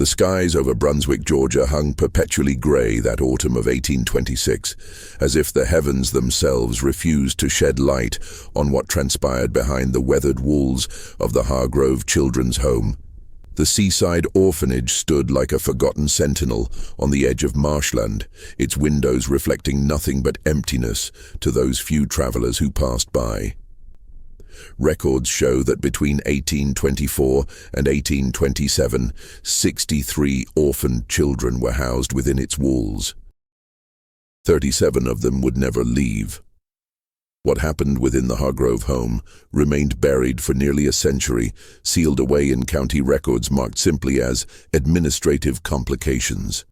The skies over Brunswick, Georgia hung perpetually grey that autumn of 1826, as if the heavens themselves refused to shed light on what transpired behind the weathered walls of the Hargrove Children's Home. The seaside orphanage stood like a forgotten sentinel on the edge of marshland, its windows reflecting nothing but emptiness to those few travelers who passed by. Records show that between 1824 and 1827, 63 orphaned children were housed within its walls. 37 of them would never leave. What happened within the Hargrove home remained buried for nearly a century, sealed away in county records marked simply as administrative complications.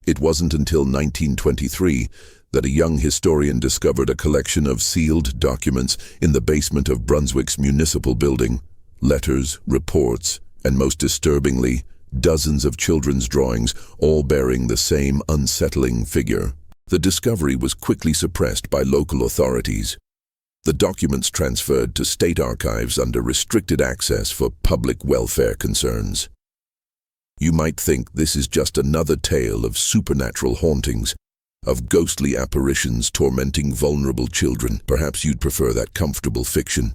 It wasn't until 1923 that a young historian discovered a collection of sealed documents in the basement of Brunswick's municipal building. Letters, reports, and most disturbingly, dozens of children's drawings, all bearing the same unsettling figure. The discovery was quickly suppressed by local authorities. The documents transferred to state archives under restricted access for public welfare concerns. You might think this is just another tale of supernatural hauntings, of ghostly apparitions tormenting vulnerable children. Perhaps you'd prefer that comfortable fiction.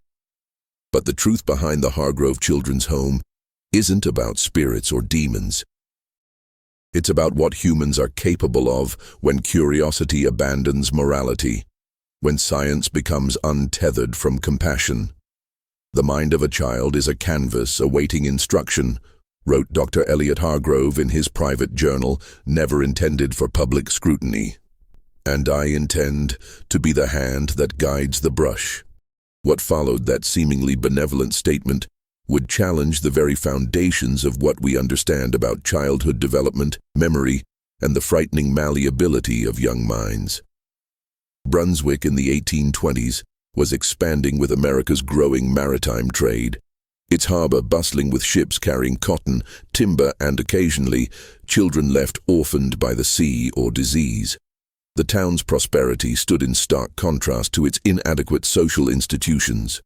But the truth behind the Hargrove Children's Home isn't about spirits or demons. It's about what humans are capable of when curiosity abandons morality, when science becomes untethered from compassion. The mind of a child is a canvas awaiting instruction, wrote Dr. Elliot Hargrove in his private journal, never intended for public scrutiny. And I intend to be the hand that guides the brush. What followed that seemingly benevolent statement would challenge the very foundations of what we understand about childhood development, memory, and the frightening malleability of young minds. Brunswick in the 1820s was expanding with America's growing maritime trade. Its harbor bustling with ships carrying cotton, timber, and occasionally, children left orphaned by the sea or disease. The town's prosperity stood in stark contrast to its inadequate social institutions.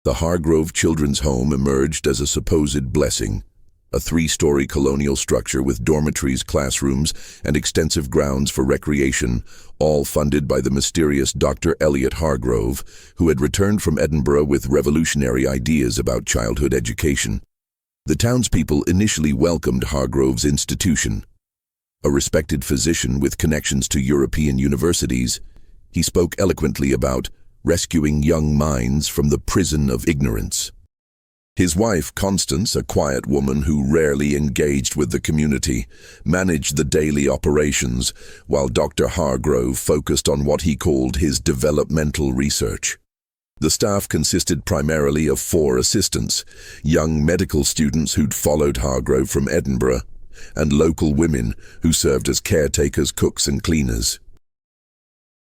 The Hargrove Children's Home emerged as a supposed blessing, a three-story colonial structure with dormitories, classrooms, and extensive grounds for recreation, all funded by the mysterious Dr. Elliot Hargrove, who had returned from Edinburgh with revolutionary ideas about childhood education. The townspeople initially welcomed Hargrove's institution. A respected physician with connections to European universities, he spoke eloquently about rescuing young minds from the prison of ignorance. His wife, Constance, a quiet woman who rarely engaged with the community, managed the daily operations, while Dr. Hargrove focused on what he called his developmental research. The staff consisted primarily of 4 assistants, young medical students who'd followed Hargrove from Edinburgh, and local women who served as caretakers, cooks, and cleaners.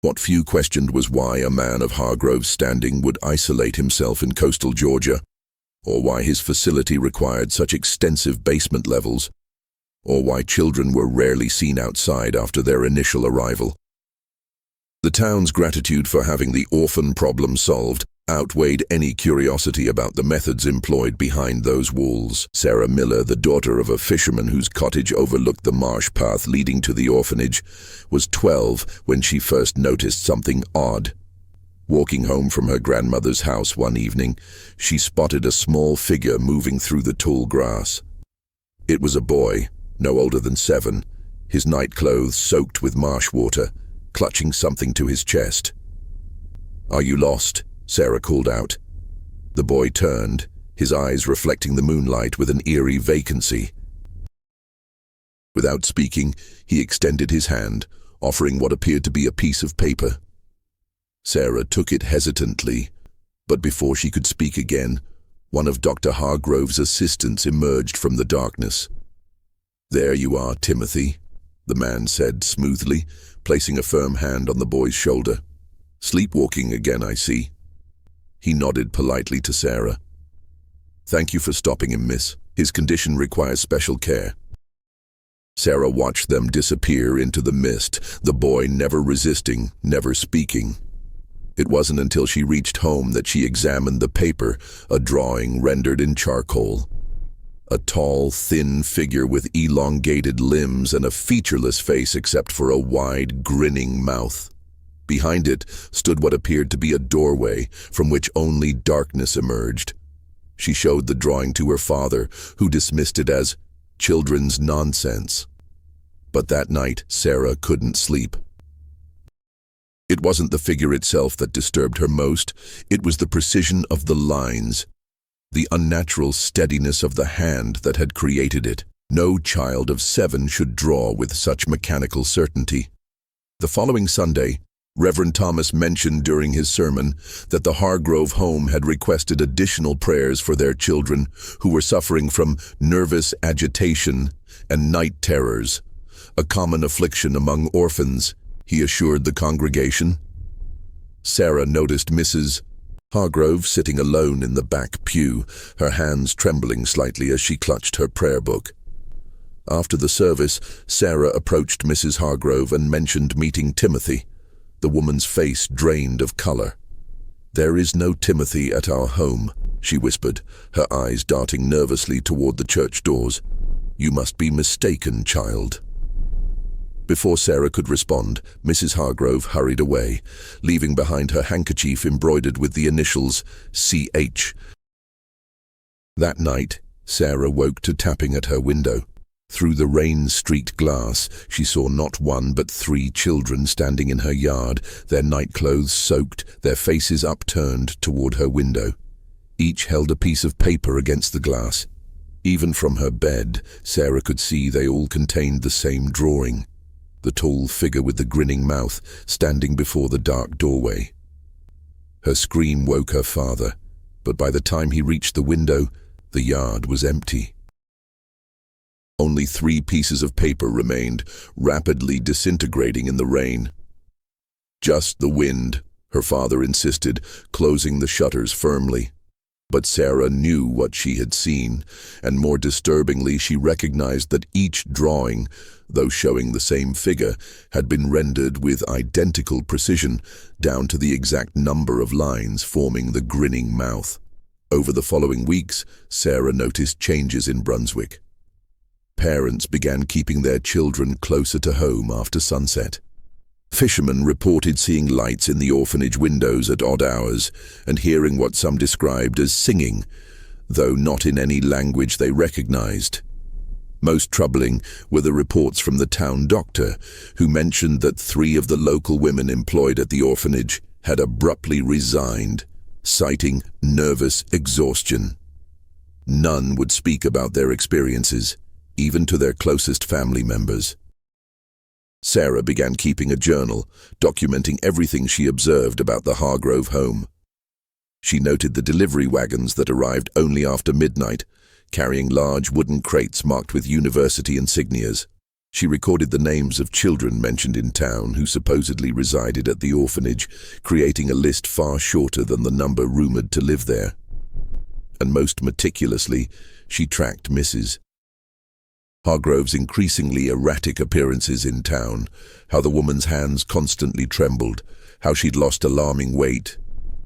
What few questioned was why a man of Hargrove's standing would isolate himself in coastal Georgia, or why his facility required such extensive basement levels, or why children were rarely seen outside after their initial arrival. The town's gratitude for having the orphan problem solved outweighed any curiosity about the methods employed behind those walls. Sarah Miller, the daughter of a fisherman whose cottage overlooked the marsh path leading to the orphanage, was 12 when she first noticed something odd. Walking home from her grandmother's house one evening, she spotted a small figure moving through the tall grass. It was a boy, no older than 7, his nightclothes soaked with marsh water, clutching something to his chest. "Are you lost?" Sarah called out. The boy turned, his eyes reflecting the moonlight with an eerie vacancy. Without speaking, he extended his hand, offering what appeared to be a piece of paper. Sarah took it hesitantly, but before she could speak again, one of Dr. Hargrove's assistants emerged from the darkness. "There you are, Timothy," the man said smoothly, placing a firm hand on the boy's shoulder. "Sleepwalking again, I see." He nodded politely to Sarah. "Thank you for stopping him, miss. His condition requires special care." Sarah watched them disappear into the mist, the boy never resisting, never speaking. It wasn't until she reached home that she examined the paper, a drawing rendered in charcoal. A tall, thin figure with elongated limbs and a featureless face except for a wide, grinning mouth. Behind it stood what appeared to be a doorway from which only darkness emerged. She showed the drawing to her father, who dismissed it as children's nonsense. But that night, Sarah couldn't sleep. It wasn't the figure itself that disturbed her most, it was the precision of the lines, the unnatural steadiness of the hand that had created it. No child of 7 should draw with such mechanical certainty. The following Sunday, Reverend Thomas mentioned during his sermon that the Hargrove home had requested additional prayers for their children who were suffering from nervous agitation and night terrors, a common affliction among orphans, he assured the congregation. Sarah noticed Mrs. Hargrove sitting alone in the back pew, her hands trembling slightly as she clutched her prayer book. After the service, Sarah approached Mrs. Hargrove and mentioned meeting Timothy. The woman's face drained of color. "There is no Timothy at our home," she whispered, her eyes darting nervously toward the church doors. "You must be mistaken, child." Before Sarah could respond, Mrs. Hargrove hurried away, leaving behind her handkerchief embroidered with the initials CH. That night, Sarah woke to tapping at her window. Through the rain-streaked glass, she saw not 1 but 3 children standing in her yard, their nightclothes soaked, their faces upturned toward her window. Each held a piece of paper against the glass. Even from her bed, Sarah could see they all contained the same drawing. The tall figure with the grinning mouth standing before the dark doorway. Her scream woke her father, but by the time he reached the window, the yard was empty. Only 3 pieces of paper remained, rapidly disintegrating in the rain. "Just the wind," her father insisted, closing the shutters firmly. But Sarah knew what she had seen, and more disturbingly she recognized that each drawing, though showing the same figure, had been rendered with identical precision, down to the exact number of lines forming the grinning mouth. Over the following weeks, Sarah noticed changes in Brunswick. Parents began keeping their children closer to home after sunset. Fishermen reported seeing lights in the orphanage windows at odd hours and hearing what some described as singing, though not in any language they recognized. Most troubling were the reports from the town doctor, who mentioned that 3 of the local women employed at the orphanage had abruptly resigned, citing nervous exhaustion. None would speak about their experiences, even to their closest family members. Sarah began keeping a journal, documenting everything she observed about the Hargrove home. She noted the delivery wagons that arrived only after midnight, carrying large wooden crates marked with university insignias. She recorded the names of children mentioned in town who supposedly resided at the orphanage, creating a list far shorter than the number rumored to live there. And most meticulously, she tracked Mrs. Hargrove's increasingly erratic appearances in town, how the woman's hands constantly trembled, how she'd lost alarming weight,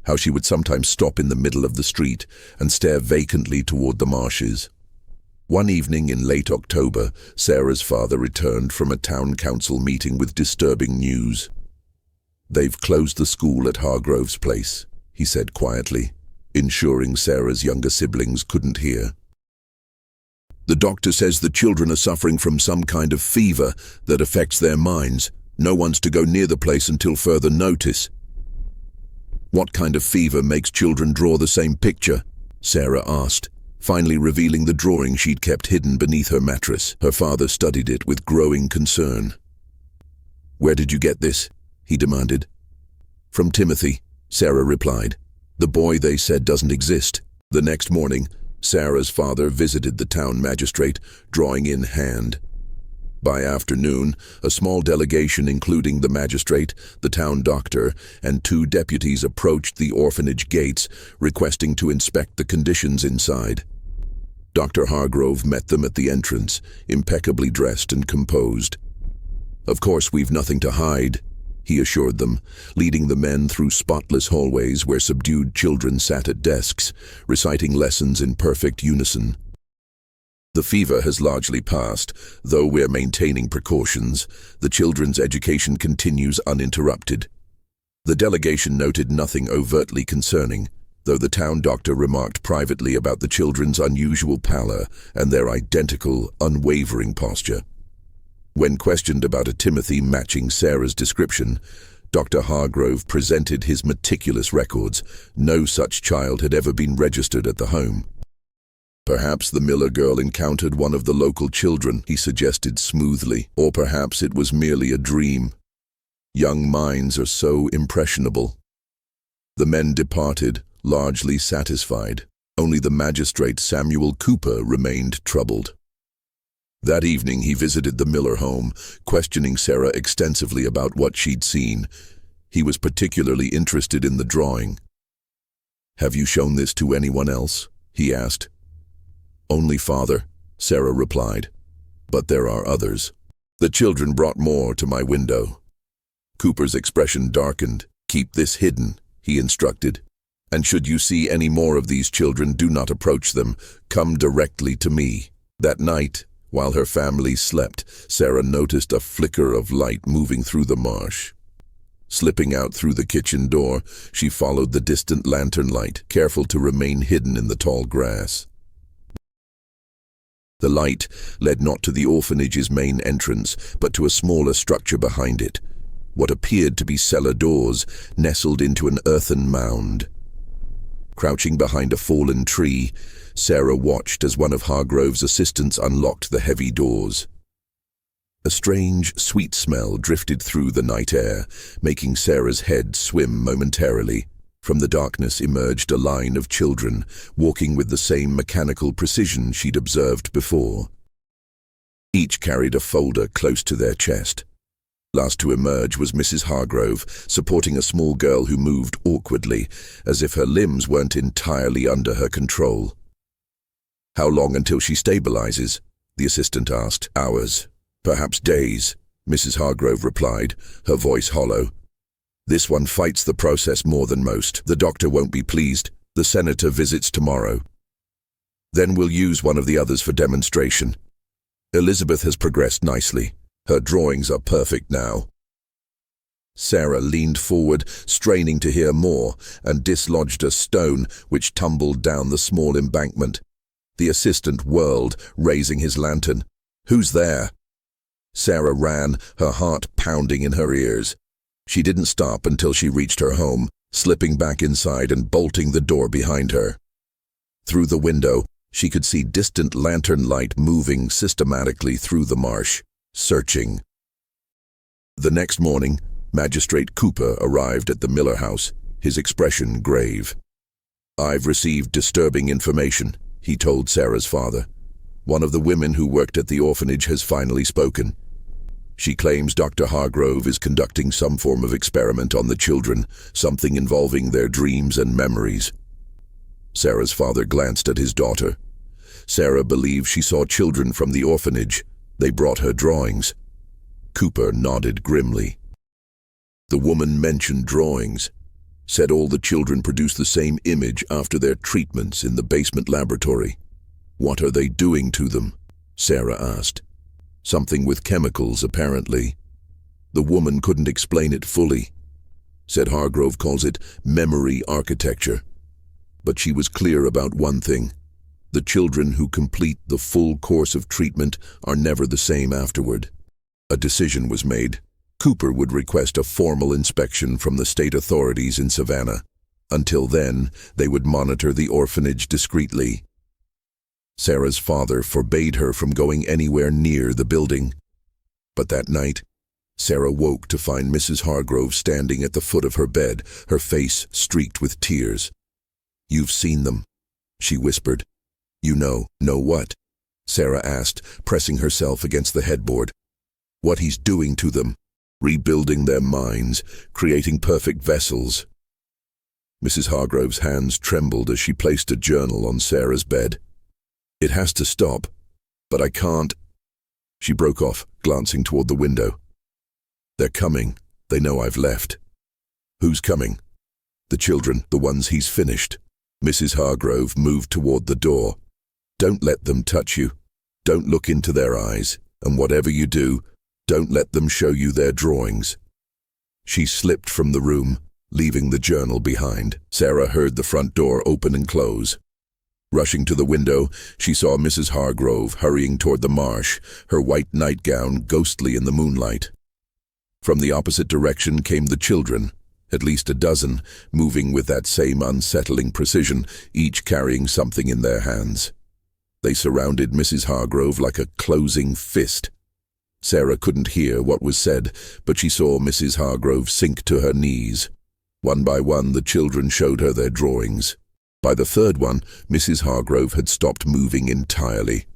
how she would sometimes stop in the middle of the street and stare vacantly toward the marshes. One evening in late October, Sarah's father returned from a town council meeting with disturbing news. "They've closed the school at Hargrove's place," he said quietly, ensuring Sarah's younger siblings couldn't hear. "The doctor says the children are suffering from some kind of fever that affects their minds. No one's to go near the place until further notice." "What kind of fever makes children draw the same picture?" Sarah asked, finally revealing the drawing she'd kept hidden beneath her mattress. Her father studied it with growing concern. "Where did you get this?" he demanded. "From Timothy," Sarah replied. "The boy they said doesn't exist." The next morning, Sarah's father visited the town magistrate, drawing in hand. By afternoon, a small delegation including the magistrate, the town doctor, and 2 deputies approached the orphanage gates, requesting to inspect the conditions inside. Dr. Hargrove met them at the entrance, impeccably dressed and composed. "Of course, we've nothing to hide," he assured them, leading the men through spotless hallways where subdued children sat at desks, reciting lessons in perfect unison. The fever has largely passed, though we're maintaining precautions. The children's education continues uninterrupted. The delegation noted nothing overtly concerning, though the town doctor remarked privately about the children's unusual pallor and their identical, unwavering posture. When questioned about a Timothy matching Sarah's description, Dr. Hargrove presented his meticulous records. No such child had ever been registered at the home. Perhaps the Miller girl encountered one of the local children, he suggested smoothly, or perhaps it was merely a dream. Young minds are so impressionable. The men departed, largely satisfied. Only the magistrate Samuel Cooper remained troubled. That evening he visited the Miller home, questioning Sarah extensively about what she'd seen. He was particularly interested in the drawing. "Have you shown this to anyone else?" he asked. "Only father," Sarah replied. "But there are others. The children brought more to my window." Cooper's expression darkened. "Keep this hidden," he instructed. "And should you see any more of these children, do not approach them. Come directly to me." That night, while her family slept, Sarah noticed a flicker of light moving through the marsh. Slipping out through the kitchen door, she followed the distant lantern light, careful to remain hidden in the tall grass. The light led not to the orphanage's main entrance, but to a smaller structure behind it. What appeared to be cellar doors nestled into an earthen mound. Crouching behind a fallen tree, Sarah watched as one of Hargrove's assistants unlocked the heavy doors. A strange, sweet smell drifted through the night air, making Sarah's head swim momentarily. From the darkness emerged a line of children, walking with the same mechanical precision she'd observed before. Each carried a folder close to their chest. Last to emerge was Mrs. Hargrove, supporting a small girl who moved awkwardly, as if her limbs weren't entirely under her control. "How long until she stabilizes?" the assistant asked. "Hours, perhaps days," Mrs. Hargrove replied, her voice hollow. "This one fights the process more than most. The doctor won't be pleased. The senator visits tomorrow. Then we'll use one of the others for demonstration. Elizabeth has progressed nicely. Her drawings are perfect now." Sarah leaned forward, straining to hear more, and dislodged a stone which tumbled down the small embankment. The assistant whirled, raising his lantern. "Who's there?" Sarah ran, her heart pounding in her ears. She didn't stop until she reached her home, slipping back inside and bolting the door behind her. Through the window, she could see distant lantern light moving systematically through the marsh, searching. The next morning, Magistrate Cooper arrived at the Miller house, his expression grave. "I've received disturbing information," he told Sarah's father. "One of the women who worked at the orphanage has finally spoken. She claims Dr. Hargrove is conducting some form of experiment on the children, something involving their dreams and memories." Sarah's father glanced at his daughter. Sarah believed she saw children from the orphanage. They brought her drawings. Cooper nodded grimly. "The woman mentioned drawings, said all the children produced the same image after their treatments in the basement laboratory. What are they doing to them?" Sarah asked. "Something with chemicals, apparently. The woman couldn't explain it fully. Said Hargrove calls it memory architecture. But she was clear about one thing. The children who complete the full course of treatment are never the same afterward." A decision was made. Cooper would request a formal inspection from the state authorities in Savannah. Until then, they would monitor the orphanage discreetly. Sarah's father forbade her from going anywhere near the building. But that night, Sarah woke to find Mrs. Hargrove standing at the foot of her bed, her face streaked with tears. "You've seen them," she whispered. "You know what?" Sarah asked, pressing herself against the headboard. "What he's doing to them, rebuilding their minds, creating perfect vessels." Mrs. Hargrove's hands trembled as she placed a journal on Sarah's bed. "It has to stop, but I can't." She broke off, glancing toward the window. "They're coming. They know I've left." "Who's coming?" "The children, the ones he's finished." Mrs. Hargrove moved toward the door. "Don't let them touch you." Don't look into their eyes, and whatever you do, don't let them show you their drawings." She slipped from the room, leaving the journal behind. Sarah heard the front door open and close. Rushing to the window, she saw Mrs. Hargrove hurrying toward the marsh, her white nightgown ghostly in the moonlight. From the opposite direction came the children, at least a dozen, moving with that same unsettling precision, each carrying something in their hands. They surrounded Mrs. Hargrove like a closing fist. Sarah couldn't hear what was said, but she saw Mrs. Hargrove sink to her knees. One by one, the children showed her their drawings. By the third one, Mrs. Hargrove had stopped moving entirely.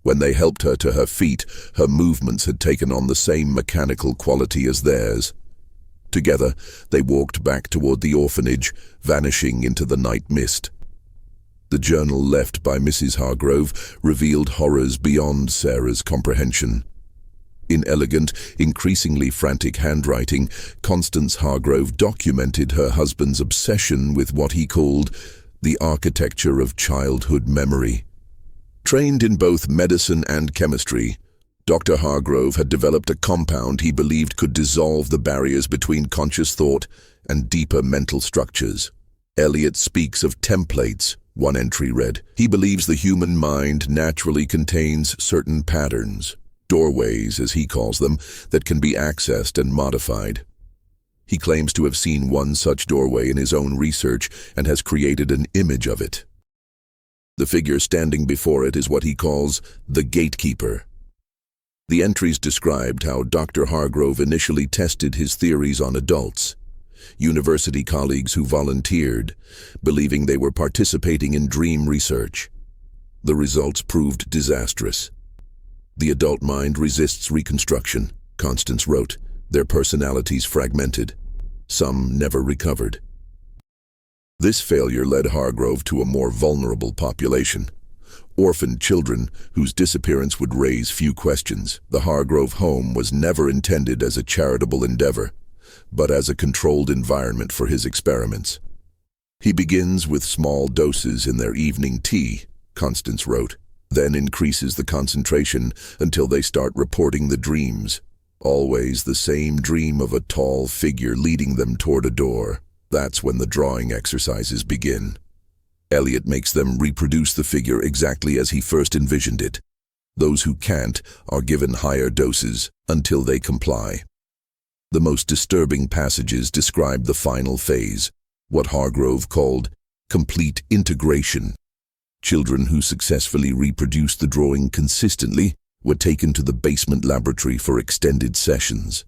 When they helped her to her feet, her movements had taken on the same mechanical quality as theirs. Together, they walked back toward the orphanage, vanishing into the night mist. The journal left by Mrs. Hargrove revealed horrors beyond Sarah's comprehension. In elegant, increasingly frantic handwriting, Constance Hargrove documented her husband's obsession with what he called the architecture of childhood memory. Trained in both medicine and chemistry, Dr. Hargrove had developed a compound he believed could dissolve the barriers between conscious thought and deeper mental structures. Eliot speaks of templates, one entry read. He believes the human mind naturally contains certain patterns, doorways, as he calls them, that can be accessed and modified. He claims to have seen one such doorway in his own research and has created an image of it. The figure standing before it is what he calls the gatekeeper. The entries described how Dr. Hargrove initially tested his theories on adults, university colleagues who volunteered, believing they were participating in dream research. The results proved disastrous. "The adult mind resists reconstruction," Constance wrote, their personalities fragmented. Some never recovered. This failure led Hargrove to a more vulnerable population. Orphaned children whose disappearance would raise few questions. The Hargrove home was never intended as a charitable endeavor, but as a controlled environment for his experiments. "He begins with small doses in their evening tea," Constance wrote, then increases the concentration until they start reporting the dreams. Always the same dream of a tall figure leading them toward a door. That's when the drawing exercises begin. Eliot makes them reproduce the figure exactly as he first envisioned it. Those who can't are given higher doses until they comply. The most disturbing passages describe the final phase, what Hargrove called complete integration. Children who successfully reproduced the drawing consistently were taken to the basement laboratory for extended sessions.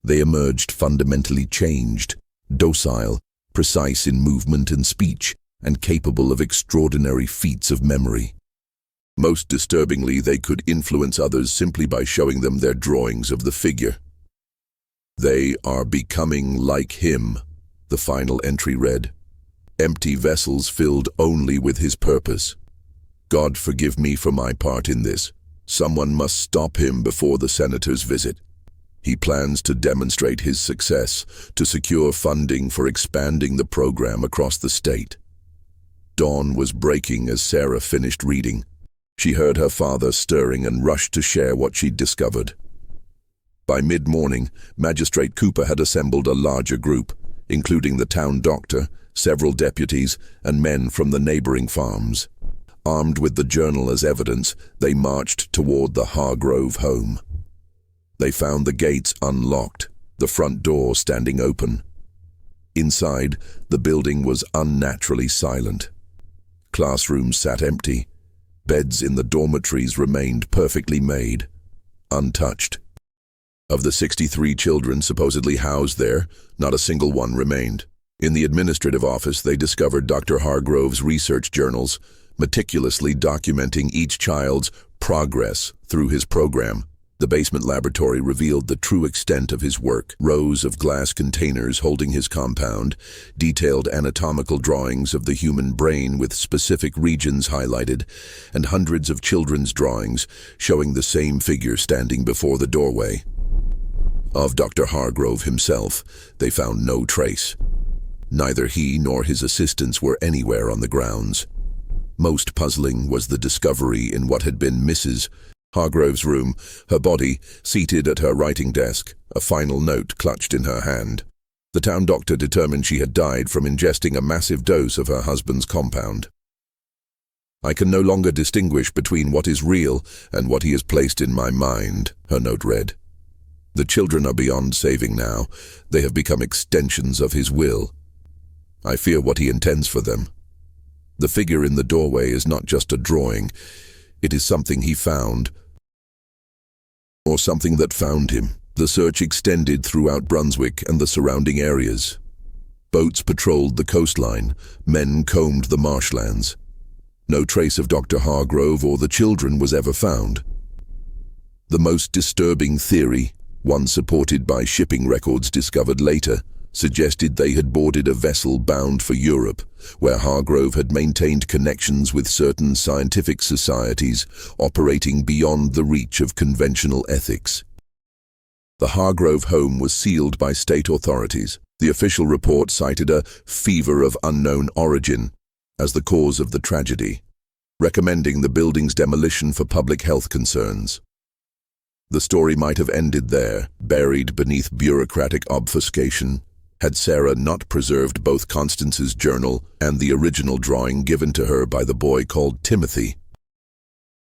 They emerged fundamentally changed, docile, precise in movement and speech, and capable of extraordinary feats of memory. Most disturbingly, they could influence others simply by showing them their drawings of the figure. "They are becoming like him," the final entry read. "Empty vessels filled only with his purpose. God forgive me for my part in this. Someone must stop him before the senator's visit. He plans to demonstrate his success to secure funding for expanding the program across the state." Dawn was breaking as Sarah finished reading. She heard her father stirring and rushed to share what she'd discovered. By mid-morning, Magistrate Cooper had assembled a larger group, including the town doctor, several deputies, and men from the neighboring farms. Armed with the journal as evidence, they marched toward the Hargrove home. They found the gates unlocked, the front door standing open. Inside, the building was unnaturally silent. Classrooms sat empty. Beds in the dormitories remained perfectly made, untouched. Of the 63 children supposedly housed there, not a single one remained. In the administrative office, they discovered Dr. Hargrove's research journals, meticulously documenting each child's progress through his program. The basement laboratory revealed the true extent of his work. Rows of glass containers holding his compound, detailed anatomical drawings of the human brain with specific regions highlighted, and hundreds of children's drawings showing the same figure standing before the doorway. Of Dr. Hargrove himself, they found no trace. Neither he nor his assistants were anywhere on the grounds. Most puzzling was the discovery in what had been Mrs. Hargrove's room, her body seated at her writing desk, a final note clutched in her hand. The town doctor determined she had died from ingesting a massive dose of her husband's compound. "I can no longer distinguish between what is real and what he has placed in my mind," her note read. "The children are beyond saving now. They have become extensions of his will. I fear what he intends for them. The figure in the doorway is not just a drawing. It is something he found, or something that found him." The search extended throughout Brunswick and the surrounding areas. Boats patrolled the coastline, men combed the marshlands. No trace of Dr. Hargrove or the children was ever found. The most disturbing theory, one supported by shipping records discovered later, suggested they had boarded a vessel bound for Europe, where Hargrove had maintained connections with certain scientific societies operating beyond the reach of conventional ethics. The Hargrove home was sealed by state authorities. The official report cited a fever of unknown origin as the cause of the tragedy, recommending the building's demolition for public health concerns. The story might have ended there, buried beneath bureaucratic obfuscation, had Sarah not preserved both Constance's journal and the original drawing given to her by the boy called Timothy.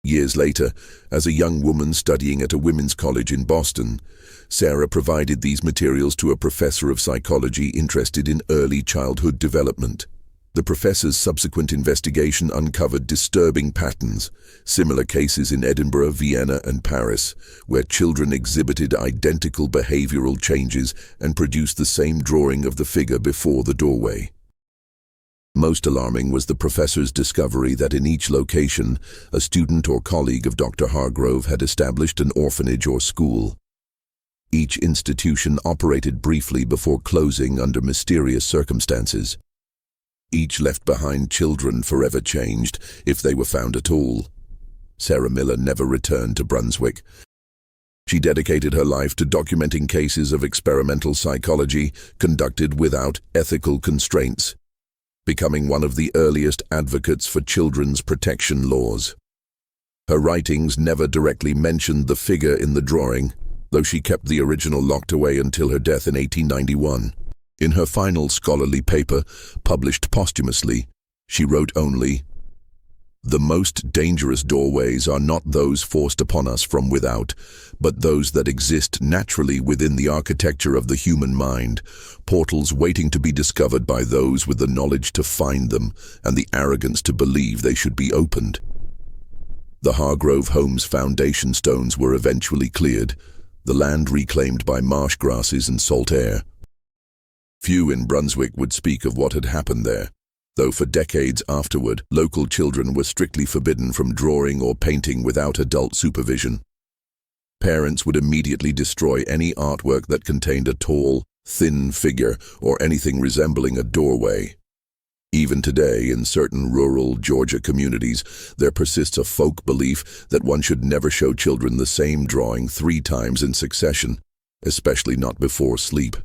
Years later, as a young woman studying at a women's college in Boston, Sarah provided these materials to a professor of psychology interested in early childhood development. The professor's subsequent investigation uncovered disturbing patterns, similar cases in Edinburgh, Vienna, and Paris, where children exhibited identical behavioral changes and produced the same drawing of the figure before the doorway. Most alarming was the professor's discovery that in each location, a student or colleague of Dr. Hargrove had established an orphanage or school. Each institution operated briefly before closing under mysterious circumstances. Each left behind children forever changed, if they were found at all. Sarah Miller never returned to Brunswick. She dedicated her life to documenting cases of experimental psychology conducted without ethical constraints, becoming one of the earliest advocates for children's protection laws. Her writings never directly mentioned the figure in the drawing, though she kept the original locked away until her death in 1891. In her final scholarly paper, published posthumously, she wrote only, "The most dangerous doorways are not those forced upon us from without, but those that exist naturally within the architecture of the human mind, portals waiting to be discovered by those with the knowledge to find them and the arrogance to believe they should be opened." The Hargrove home's foundation stones were eventually cleared, the land reclaimed by marsh grasses and salt air. Few in Brunswick would speak of what had happened there, though for decades afterward, local children were strictly forbidden from drawing or painting without adult supervision. Parents would immediately destroy any artwork that contained a tall, thin figure or anything resembling a doorway. Even today, in certain rural Georgia communities, there persists a folk belief that one should never show children the same drawing 3 times in succession, especially not before sleep.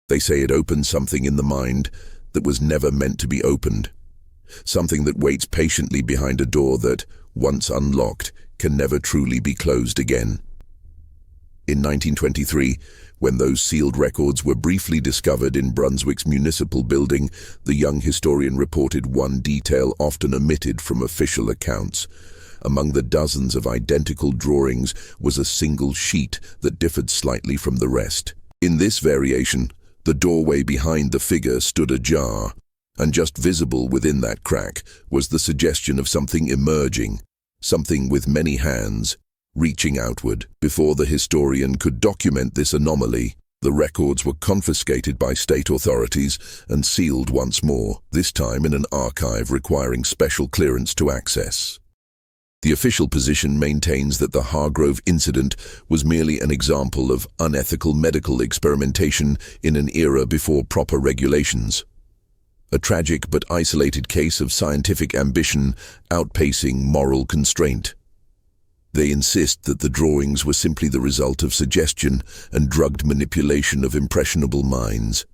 They say it opens something in the mind that was never meant to be opened, something that waits patiently behind a door that, once unlocked, can never truly be closed again. In 1923, when those sealed records were briefly discovered in Brunswick's municipal building, the young historian reported one detail often omitted from official accounts. Among the dozens of identical drawings was a single sheet that differed slightly from the rest. In this variation, the doorway behind the figure stood ajar, and just visible within that crack was the suggestion of something emerging, something with many hands, reaching outward. Before the historian could document this anomaly, the records were confiscated by state authorities and sealed once more, this time in an archive requiring special clearance to access. The official position maintains that the Hargrove incident was merely an example of unethical medical experimentation in an era before proper regulations. A tragic but isolated case of scientific ambition outpacing moral constraint. They insist that the drawings were simply the result of suggestion and drugged manipulation of impressionable minds.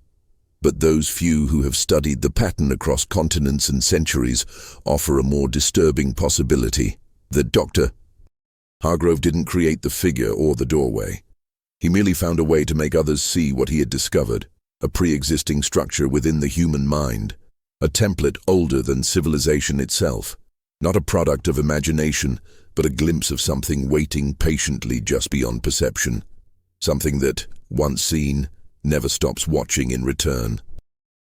But those few who have studied the pattern across continents and centuries offer a more disturbing possibility that Dr. Hargrove didn't create the figure or the doorway. He merely found a way to make others see what he had discovered, a pre-existing structure within the human mind, a template older than civilization itself, not a product of imagination, but a glimpse of something waiting patiently just beyond perception, something that, once seen, never stops watching in return.